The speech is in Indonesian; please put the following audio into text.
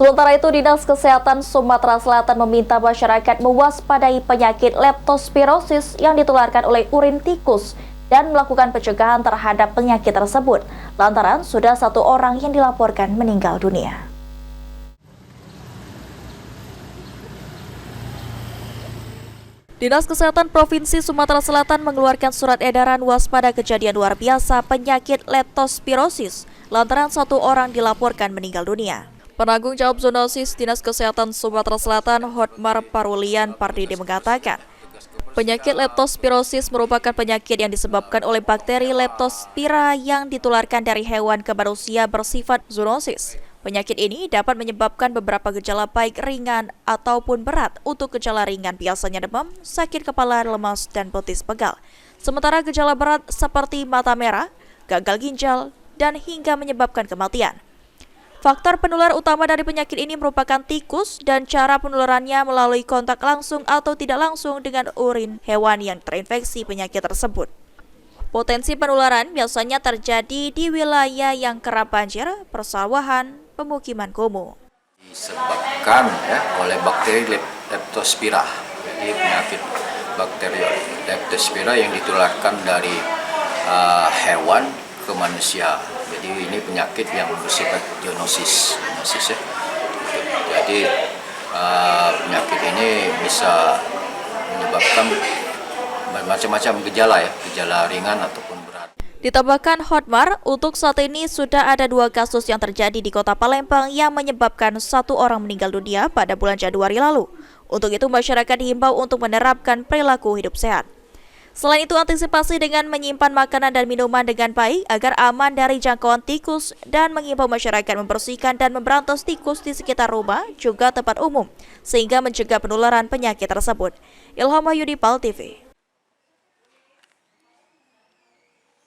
Sementara itu, Dinas Kesehatan Sumatera Selatan meminta masyarakat mewaspadai penyakit leptospirosis yang ditularkan oleh urin tikus dan melakukan pencegahan terhadap penyakit tersebut, lantaran sudah 1 orang yang dilaporkan meninggal dunia. Dinas Kesehatan Provinsi Sumatera Selatan mengeluarkan surat edaran waspada kejadian luar biasa penyakit leptospirosis, lantaran 1 orang dilaporkan meninggal dunia. Penanggung jawab zoonosis Dinas Kesehatan Sumatera Selatan, Hotmar Parulian Pardede mengatakan, penyakit leptospirosis merupakan penyakit yang disebabkan oleh bakteri Leptospira yang ditularkan dari hewan ke manusia bersifat zoonosis. Penyakit ini dapat menyebabkan beberapa gejala baik ringan ataupun berat. Untuk gejala ringan biasanya demam, sakit kepala, lemas, dan betis pegal. Sementara gejala berat seperti mata merah, gagal ginjal, dan hingga menyebabkan kematian. Faktor penular utama dari penyakit ini merupakan tikus dan cara penularannya melalui kontak langsung atau tidak langsung dengan urin hewan yang terinfeksi penyakit tersebut. Potensi penularan biasanya terjadi di wilayah yang kerap banjir, persawahan, pemukiman kumuh. Disebabkan oleh bakteri Leptospira. Jadi penyakit bakteri Leptospira yang ditularkan dari hewan ke manusia. Jadi ini penyakit yang bersifat zoonosis ya. Jadi penyakit ini bisa menyebabkan macam-macam gejala ya, gejala ringan ataupun berat. Ditambahkan Hotmar, untuk saat ini sudah ada 2 kasus yang terjadi di Kota Palembang yang menyebabkan 1 orang meninggal dunia pada bulan Januari lalu. Untuk itu masyarakat dihimbau untuk menerapkan perilaku hidup sehat. Selain itu, antisipasi dengan menyimpan makanan dan minuman dengan baik agar aman dari jangkauan tikus dan mengimbau masyarakat membersihkan dan memberantas tikus di sekitar rumah juga tempat umum sehingga mencegah penularan penyakit tersebut. Ilham Wahyudi, PAL TV.